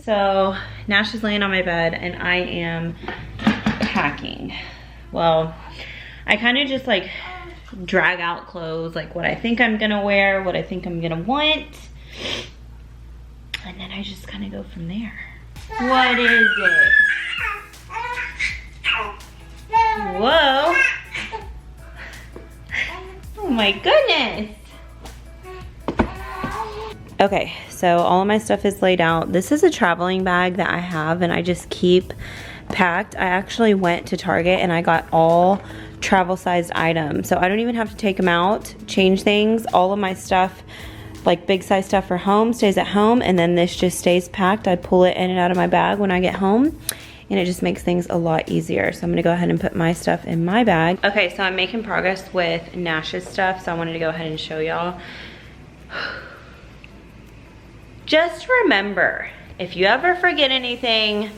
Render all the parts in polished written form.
So Nash is laying on my bed and I am packing. Well, I kind of just like drag out clothes, like what I think I'm gonna wear, what I think I'm gonna want, and then I just kind of go from there. What is it? Whoa. Oh my goodness. Okay, so all of my stuff is laid out. This is a traveling bag that I have and I just keep packed. I actually went to Target and I got all travel sized items. So I don't even have to take them out, change things. All of my stuff, like big size stuff for home, stays at home, and then this just stays packed. I pull it in and out of my bag when I get home, and it just makes things a lot easier. So I'm gonna go ahead and put my stuff in my bag. Okay, so I'm making progress with Nash's stuff, so I wanted to go ahead and show y'all. Just remember, if you ever forget anything,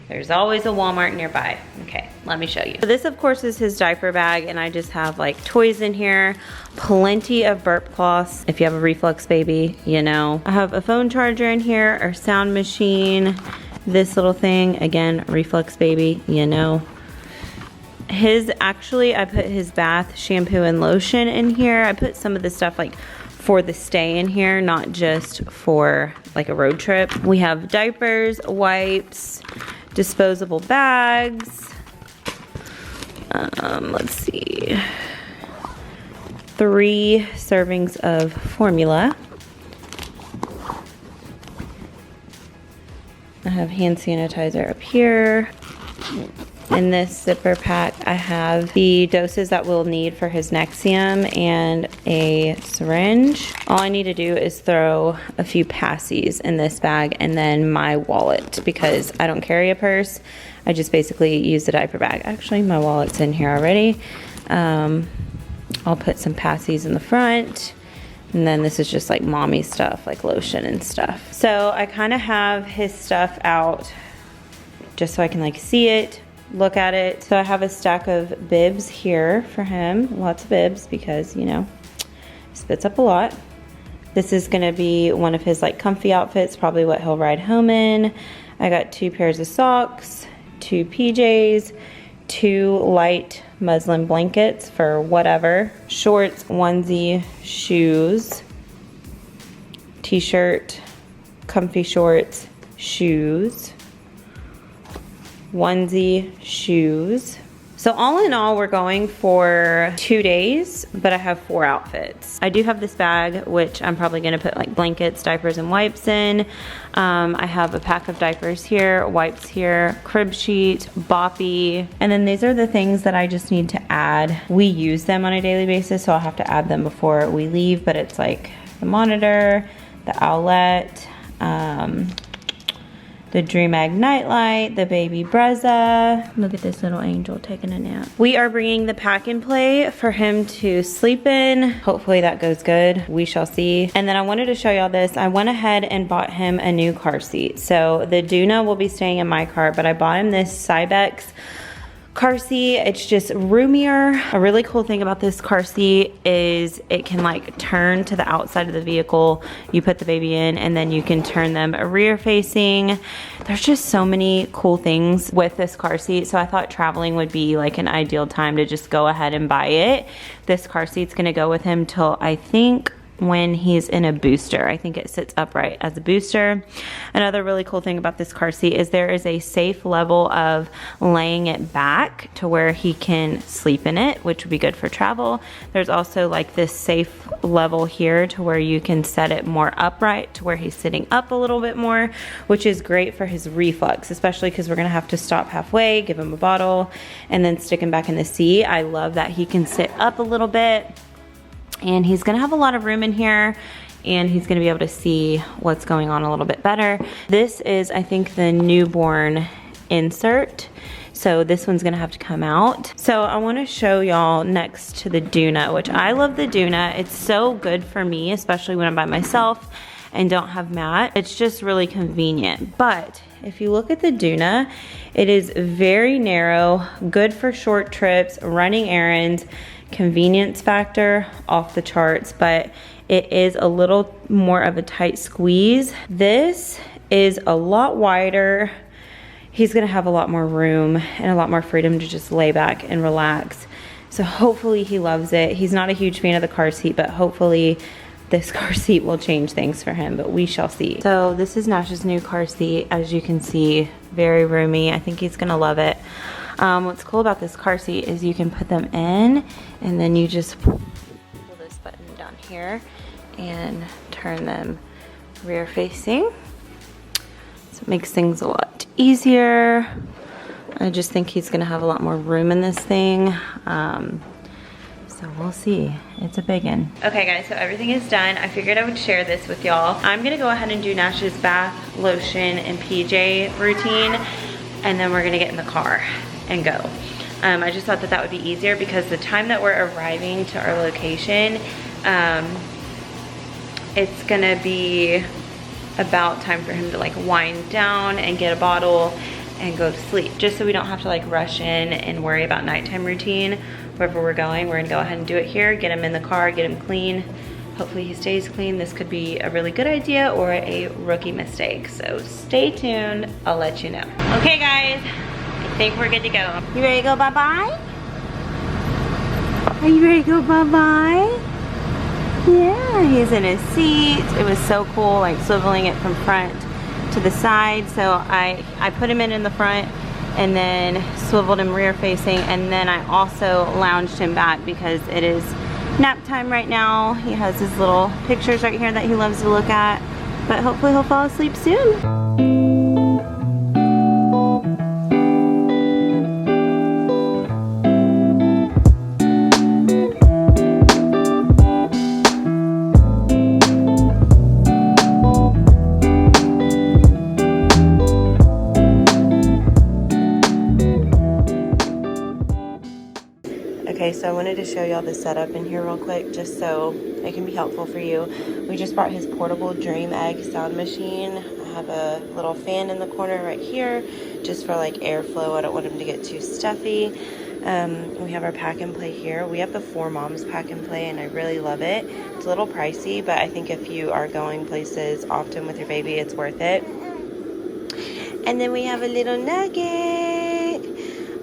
there's always a Walmart nearby. Okay, let me show you. So this of course is his diaper bag, and I just have like toys in here, plenty of burp cloths. If you have a reflux baby, you know. I have a phone charger in here, or sound machine, this little thing, again, reflux baby, you know. Actually, I put his bath shampoo and lotion in here. I put some of the stuff like for the stay in here, not just for like a road trip. We have diapers, wipes, disposable bags. Let's see. 3 servings of formula. I have hand sanitizer up here. In this zipper pack, I have the doses that we'll need for his Nexium and a syringe. All I need to do is throw a few passies in this bag and then my wallet, because I don't carry a purse. I just basically use the diaper bag. Actually, my wallet's in here already. I'll put some passies in the front. And then this is just like mommy stuff, like lotion and stuff. So I kind of have his stuff out just so I can like see it, look at it. So I have a stack of bibs here for him. Lots of bibs because, you know, spits up a lot. This is gonna be one of his like comfy outfits, probably what he'll ride home in. I got 2 pairs of socks, 2 PJs, 2 light muslin blankets for whatever, shorts, onesie, shoes, t-shirt, comfy shorts, shoes, onesie, shoes. So all in all, we're going for 2 days, but I have 4 outfits. I do have this bag, which I'm probably gonna put like blankets, diapers, and wipes in. I have a pack of diapers here, wipes here, crib sheet, boppy, and then these are the things that I just need to add. We use them on a daily basis, so I'll have to add them before we leave, but it's like the monitor, the owlet, the Dream Mag nightlight, the baby Brezza. Look at this little angel taking a nap. We are bringing the pack and play for him to sleep in. Hopefully that goes good. We shall see. And then I wanted to show y'all this. I went ahead and bought him a new car seat. So the Duna will be staying in my car, but I bought him this Cybex car seat. It's just roomier. A really cool thing about this car seat is it can like turn to the outside of the vehicle. You put the baby in and then you can turn them rear facing. There's just so many cool things with this car seat. So I thought traveling would be like an ideal time to just go ahead and buy it. This car seat's gonna go with him till I think when he's in a booster. I think it sits upright as a booster. Another really cool thing about this car seat is there is a safe level of laying it back to where he can sleep in it, which would be good for travel. There's also like this safe level here to where you can set it more upright to where he's sitting up a little bit more, which is great for his reflux, especially because we're gonna have to stop halfway, give him a bottle, and then stick him back in the seat. I love that he can sit up a little bit, and he's gonna have a lot of room in here, and he's gonna be able to see what's going on a little bit better. This is, I think, the newborn insert. So this one's gonna have to come out. So I wanna show y'all next to the Duna, which I love the Duna. It's so good for me, especially when I'm by myself and don't have Matt. It's just really convenient. But if you look at the Duna, it is very narrow, good for short trips, running errands, convenience factor off the charts, but it is a little more of a tight squeeze. This is a lot wider. He's gonna have a lot more room and a lot more freedom to just lay back and relax. So hopefully he loves it. He's not a huge fan of the car seat, but hopefully this car seat will change things for him, but we shall see. So this is Nash's new car seat. As you can see, very roomy. I think he's gonna love it. What's cool about this car seat is you can put them in and then you just pull this button down here and turn them rear facing. So it makes things a lot easier. I just think he's gonna have a lot more room in this thing. So we'll see. It's a big one. Okay guys, so everything is done. I figured I would share this with y'all. I'm gonna go ahead and do Nash's bath, lotion, and PJ routine, and then we're gonna get in the car and go. I just thought that that would be easier because the time that we're arriving to our location, it's gonna be about time for him to like wind down and get a bottle and go to sleep, just so we don't have to like rush in and worry about nighttime routine. Wherever we're going, we're gonna go ahead and do it here, get him in the car, get him clean. Hopefully he stays clean. This could be a really good idea or a rookie mistake. So stay tuned, I'll let you know. Okay guys, I think we're good to go. You ready to go bye-bye? Are you ready to go bye-bye? Yeah, he's in his seat. It was so cool, like swiveling it from front to the side. So I put him in the front and then swiveled him rear facing, and then I also lounged him back because it is nap time right now. He has his little pictures right here that he loves to look at, but hopefully he'll fall asleep soon. Okay, so I wanted to show y'all the setup in here real quick, just so it can be helpful for you. We just brought his portable Dream Egg sound machine. I have a little fan in the corner right here, just for like airflow. I don't want him to get too stuffy. We have our pack and play here. We have the 4 Moms pack and play, and I really love it. It's a little pricey, but I think if you are going places often with your baby, it's worth it. And then we have a little nugget.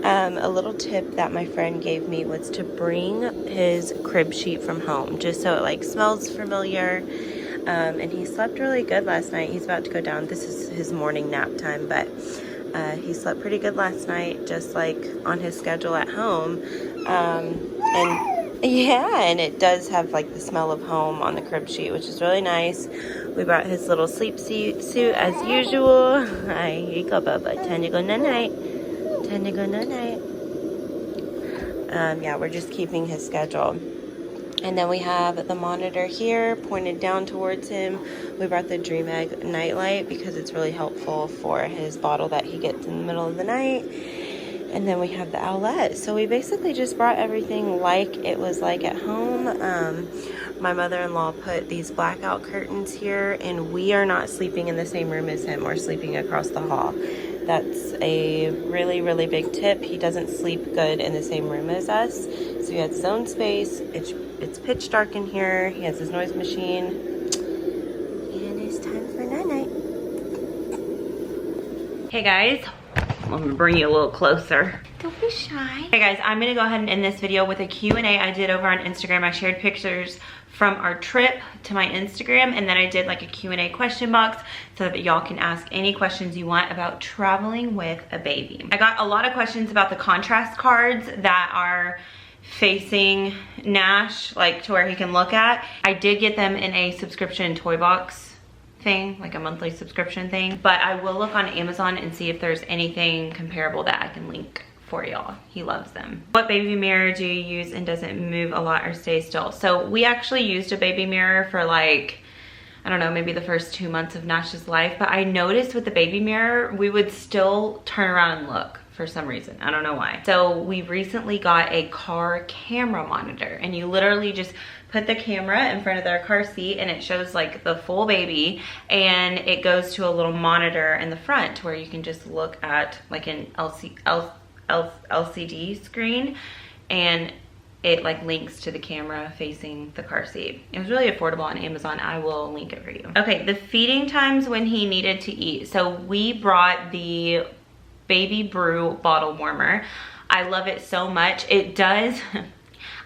A little tip that my friend gave me was to bring his crib sheet from home, just so it like smells familiar. And he slept really good last night. He's about to go down. This is his morning nap time, but he slept pretty good last night, just like on his schedule at home. And yeah, and it does have like the smell of home on the crib sheet, which is really nice. We brought his little sleep suit as usual. Hi, here you go, Bubba. Time to go night-night. Time to go night-night. Yeah, we're just keeping his schedule. And then we have the monitor here pointed down towards him. We brought the Dream Egg nightlight because it's really helpful for his bottle that he gets in the middle of the night. And then we have the owlet. So we basically just brought everything like it was like at home. My mother-in-law put these blackout curtains here, and we are not sleeping in the same room as him. We're sleeping across the hall. That's a really, really big tip. He doesn't sleep good in the same room as us. So he has his own space. It's pitch dark in here. He has his noise machine. And it's time for night-night. Hey guys, I'm gonna bring you a little closer. Don't be shy. Hey guys, I'm gonna go ahead and end this video with a Q&A I did over on Instagram. I shared pictures from our trip to my Instagram, and then I did like a Q&A question box so that y'all can ask any questions you want about traveling with a baby. I got a lot of questions about the contrast cards that are facing Nash, like to where he can look at. I did get them in a subscription toy box thing, like a monthly subscription thing, but I will look on Amazon and see if there's anything comparable that I can link for y'all. He loves them. What baby mirror do you use and does it move a lot or stay still? So we actually used a baby mirror for like, I don't know, maybe the first 2 months of Nash's life, but I noticed with the baby mirror, we would still turn around and look for some reason. I don't know why. So we recently got a car camera monitor, and you literally just put the camera in front of their car seat and it shows like the full baby, and it goes to a little monitor in the front where you can just look at like an LCD screen, and it like links to the camera facing the car seat. It was really affordable on Amazon. I will link it for you. Okay, the feeding times when he needed to eat. So we brought the baby Brew bottle warmer. I love it so much. It does,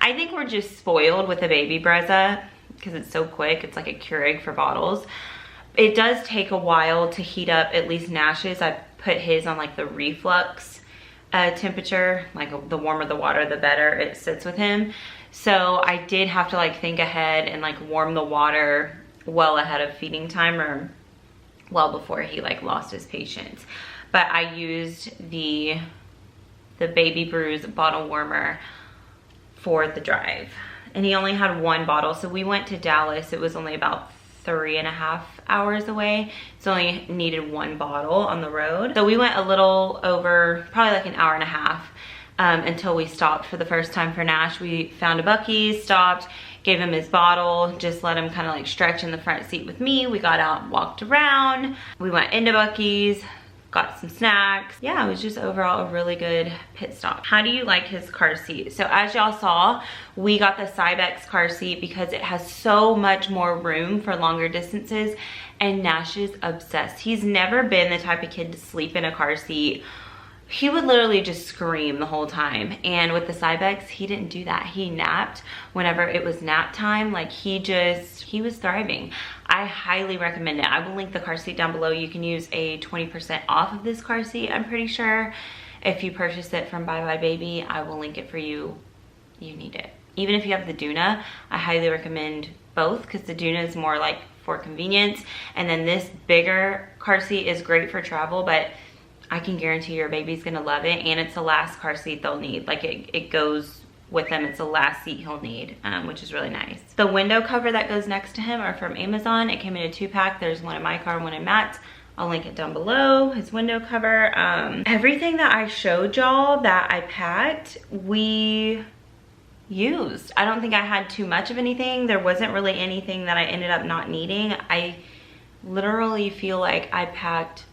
I think we're just spoiled with the baby Brezza because it's so quick. It's like a Keurig for bottles. It does take a while to heat up, at least Nash's. I put his on like the reflux temperature, like the warmer the water, the better it sits with him. So I did have to like think ahead and like warm the water well ahead of feeding time, or well before he like lost his patience. But I used the Baby Brew's bottle warmer for the drive, and he only had one bottle. So we went to Dallas. It was only about 3.5 hours away, so only needed one bottle on the road. So we went a little over, probably like an hour and a half, until we stopped for the first time for Nash. We found a Buc-ee's, stopped, gave him his bottle, just let him kind of like stretch in the front seat with me. We got out, walked around, we went into Buc-ee's, got some snacks. Yeah, it was just overall a really good pit stop. How do you like his car seat? So as y'all saw, we got the Cybex car seat because it has so much more room for longer distances, and Nash is obsessed. He's never been the type of kid to sleep in a car seat. He would literally just scream the whole time. And with the Cybex, he didn't do that. He napped whenever it was nap time. Like he was thriving. I highly recommend it. I will link the car seat down below. You can use a 20% off of this car seat, I'm pretty sure. If you purchase it from Bye Bye Baby, I will link it for you. You need it. Even if you have the Duna, I highly recommend both, because the Duna is more like for convenience. And then this bigger car seat is great for travel, but I can guarantee your baby's gonna love it, and it's the last car seat they'll need. Like it goes with them. It's the last seat he'll need, which is really nice. The window cover that goes next to him are from Amazon. It came in a 2-pack. There's one in my car, one in Matt's. I'll link it down below, his window cover. Everything that I showed y'all that I packed, we used. I don't think I had too much of anything. There wasn't really anything that I ended up not needing. I literally feel like I packed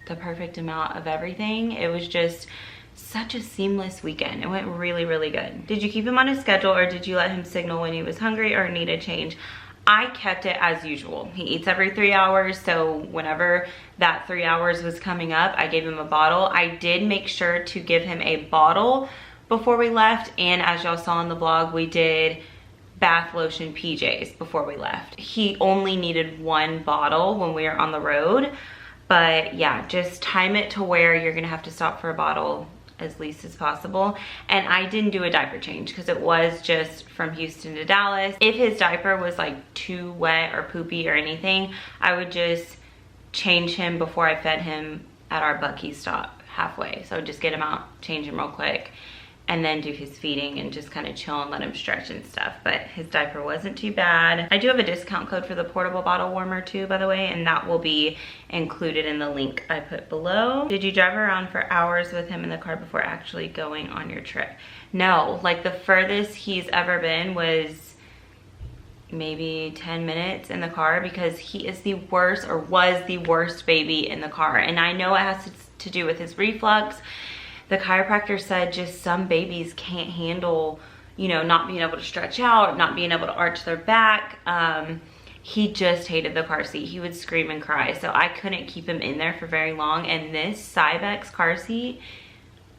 the perfect amount of everything. It was just such a seamless weekend. It went really, really good. Did you keep him on his schedule, or did you let him signal when he was hungry or needed change? I kept it as usual. He eats every 3 hours, so whenever that 3 hours was coming up, I gave him a bottle. I did make sure to give him a bottle before we left, and as y'all saw in the vlog, we did bath lotion PJs before we left. He only needed one bottle when we were on the road. But yeah, just time it to where you're gonna have to stop for a bottle as least as possible. And I didn't do a diaper change because it was just from Houston to Dallas. If his diaper was like too wet or poopy or anything, I would just change him before I fed him at our Buc-ee's stop halfway. So just get him out, change him real quick, and then do his feeding and just kind of chill and let him stretch and stuff. But his diaper wasn't too bad. I do have a discount code for the portable bottle warmer too, by the way, and that will be included in the link I put below. Did you drive around for hours with him in the car before actually going on your trip? No, like the furthest he's ever been was maybe 10 minutes in the car, because he is the worst, or was the worst baby in the car. And I know it has to do with his reflux. The chiropractor said just some babies can't handle, you know, not being able to stretch out, not being able to arch their back. He just hated the car seat. He would scream and cry. So I couldn't keep him in there for very long. And this Cybex car seat,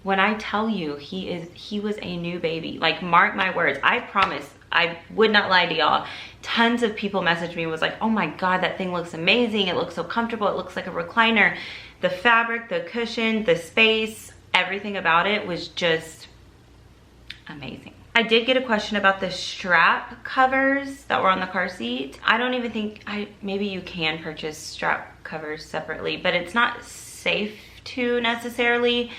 when I tell you, he was a new baby. Like, mark my words. I promise, I would not lie to y'all. Tons of people messaged me and was like, oh my God, that thing looks amazing. It looks so comfortable. It looks like a recliner. The fabric, the cushion, the space, everything about it was just amazing. I did get a question about the strap covers that were on the car seat. I don't even think, maybe you can purchase strap covers separately, but it's not safe to necessarily.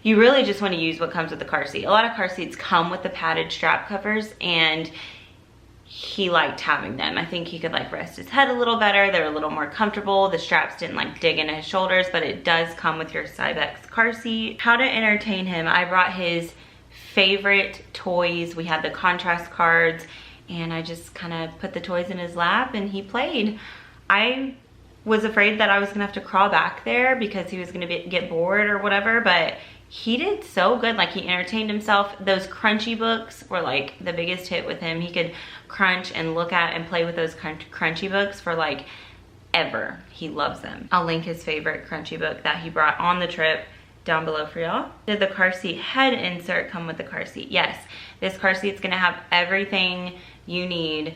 You really just want to use what comes with the car seat. A lot of car seats come with the padded strap covers, and he liked having them. I think he could like rest his head a little better. They're a little more comfortable. The straps didn't like dig into his shoulders, but it does come with your Cybex car seat. How to entertain him. I brought his favorite toys. We had the contrast cards, and I just kind of put the toys in his lap and he played. I was afraid that I was gonna have to crawl back there because he was gonna get bored or whatever, but he did so good. Like, he entertained himself. Those crunchy books were like the biggest hit with him. He could crunch and look at and play with those crunchy books for like ever. He loves them. I'll link his favorite crunchy book that he brought on the trip down below for y'all. Did the car seat head insert come with the car seat? Yes. This car seat's gonna have everything you need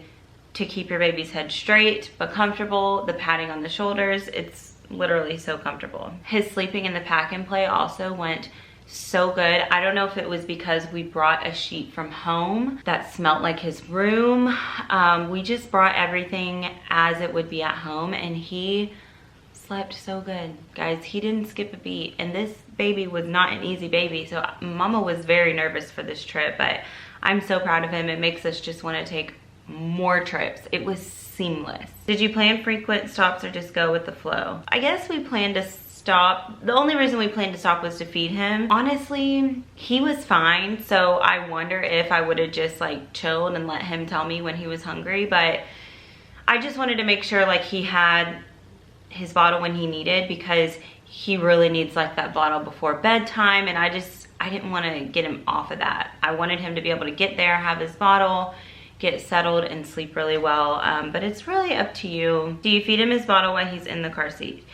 to keep your baby's head straight but comfortable. The padding on the shoulders, it's literally so comfortable. His sleeping in the pack and play also went so good. I don't know if it was because we brought a sheet from home that smelled like his room. We just brought everything as it would be at home, and he slept so good. Guys, he didn't skip a beat, and this baby was not an easy baby, so mama was very nervous for this trip, but I'm so proud of him. It makes us just want to take more trips. It was seamless. Did you plan frequent stops or just go with the flow? I guess we planned to stop. The only reason we planned to stop was to feed him. Honestly, he was fine, so I wonder if I would have just like chilled and let him tell me when he was hungry, but I just wanted to make sure like he had his bottle when he needed, because he really needs like that bottle before bedtime, and I didn't want to get him off of that. I wanted him to be able to get there, have his bottle, get settled, and sleep really well. But it's really up to you. Do you feed him his bottle while he's in the car seat?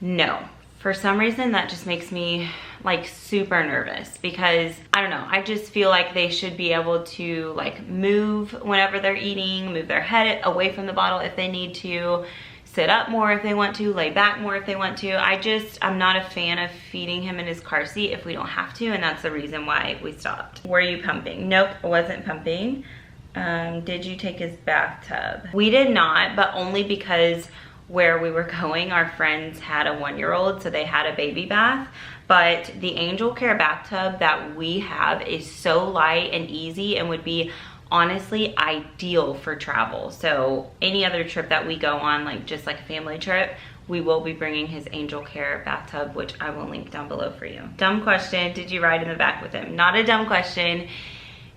No. For some reason, that just makes me like super nervous, because I don't know, I just feel like they should be able to like move whenever they're eating, move their head away from the bottle if they need to, sit up more if they want to, lay back more if they want to. I'm not a fan of feeding him in his car seat if we don't have to, and that's the reason why we stopped. Were you pumping? Nope, I wasn't pumping. Did you take his bathtub? We did not, but only because where we were going, our friends had a 1-year-old, so they had a baby bath. But the Angel Care bathtub that we have is so light and easy and would be honestly ideal for travel. So any other trip that we go on, like just like a family trip, we will be bringing his Angel Care bathtub, which I will link down below for you. Dumb question, did you ride in the back with him? Not a dumb question.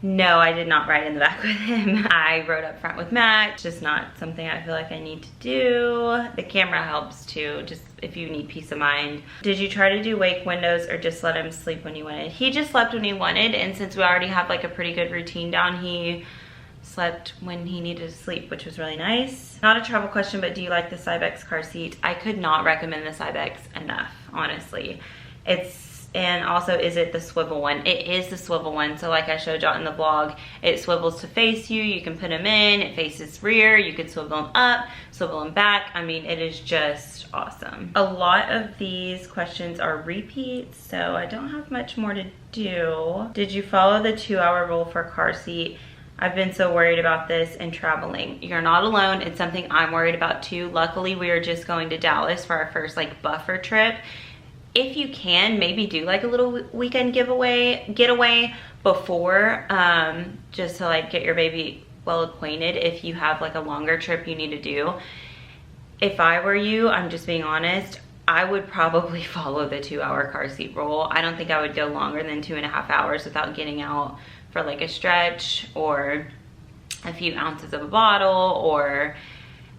No, I did not ride in the back with him. I rode up front with Matt. It's just not something I feel like I need to do. The camera helps too, just if you need peace of mind. Did you try to do wake windows or just let him sleep when he wanted? He just slept when he wanted, and since we already have like a pretty good routine down, he slept when he needed to sleep, which was really nice. Not a travel question, but do you like the Cybex car seat? I could not recommend the Cybex enough, honestly. And also, is it the swivel one? It is the swivel one. So like I showed y'all in the vlog, it swivels to face you. You can put them in, it faces rear. You can swivel them up, swivel them back. I mean, it is just awesome. A lot of these questions are repeats, so I don't have much more to do. Did you follow the 2-hour rule for car seat? I've been so worried about this and traveling. You're not alone. It's something I'm worried about too. Luckily, we are just going to Dallas for our first like buffer trip. If you can, maybe do like a little weekend getaway before, just to like get your baby well acquainted if you have like a longer trip you need to do. If I were you, I'm just being honest, I would probably follow the 2-hour car seat rule. I don't think I would go longer than 2.5 hours without getting out for like a stretch or a few ounces of a bottle, or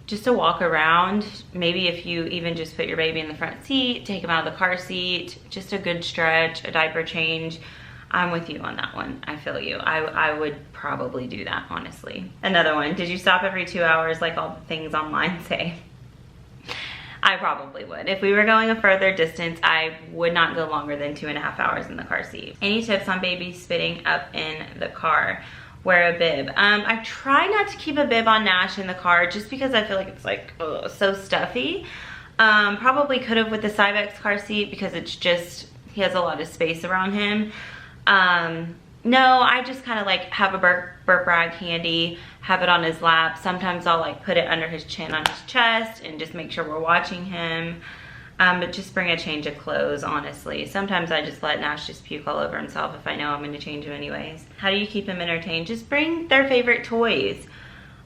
just to walk around. Maybe if you even just put your baby in the front seat, take him out of the car seat, just a good stretch, a diaper change. I'm with you on that one. I feel you. I would probably do that, honestly. Another one, did you stop every 2 hours like all the things online say? I probably would. If we were going a further distance, I would not go longer than 2.5 hours in the car seat. Any tips on baby spitting up in the car? Wear a bib. I try not to keep a bib on Nash in the car just because I feel like it's like so stuffy. Probably could have with the Cybex car seat because it's just, he has a lot of space around him. No, I just kind of like have a burp rag handy, have it on his lap. Sometimes I'll like put it under his chin on his chest and just make sure we're watching him. But just bring a change of clothes, honestly. Sometimes I just let Nash just puke all over himself if I know I'm going to change him anyways. How do you keep him entertained? Just bring their favorite toys,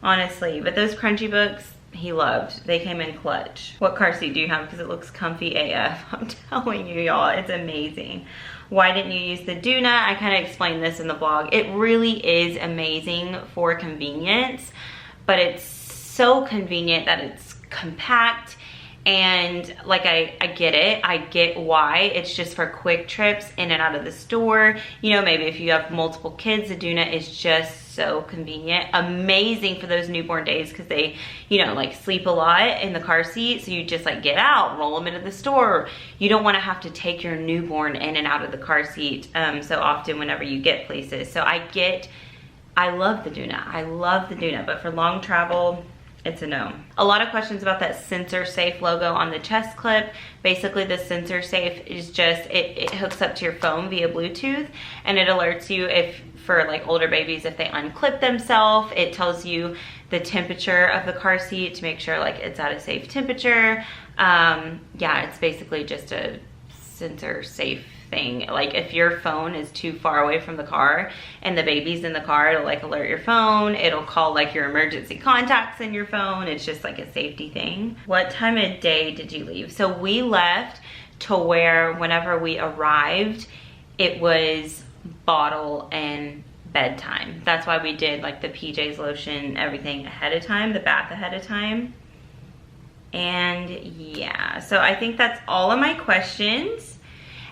honestly. But those crunchy books, he loved. They came in clutch. What car seat do you have? Because it looks comfy AF. I'm telling you, y'all, it's amazing. Why didn't you use the Duna? I kind of explained this in the vlog. It really is amazing for convenience, but it's so convenient that it's compact And like, I get it. I get why. It's just for quick trips in and out of the store. You know, maybe if you have multiple kids, the Doona is just so convenient. Amazing for those newborn days because they, you know, like sleep a lot in the car seat. So you just like get out, roll them into the store. You don't want to have to take your newborn in and out of the car seat so often whenever you get places. So I love the Doona. I love the Doona, but for long travel, it's a no. A lot of questions about that sensor safe logo on the chest clip. Basically, the sensor safe is just, it hooks up to your phone via Bluetooth, and it alerts you if, for like older babies, if they unclip themselves. It tells you the temperature of the car seat to make sure like it's at a safe temperature. Yeah, it's basically just a sensor safe thing. Like if your phone is too far away from the car and the baby's in the car, it'll like alert your phone. It'll call like your emergency contacts in your phone. It's just like a safety thing. What time of day did you leave? So we left to where whenever we arrived, it was bottle and bedtime. That's why we did like the PJs, lotion, everything ahead of time, the bath ahead of time. And yeah, so I think that's all of my questions.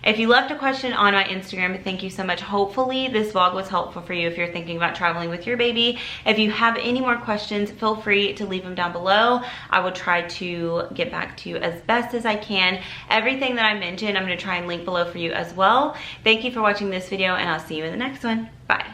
If you left a question on my Instagram, thank you so much. Hopefully this vlog was helpful for you if you're thinking about traveling with your baby. If you have any more questions, feel free to leave them down below. I will try to get back to you as best as I can. Everything that I mentioned, I'm gonna try and link below for you as well. Thank you for watching this video, and I'll see you in the next one. Bye.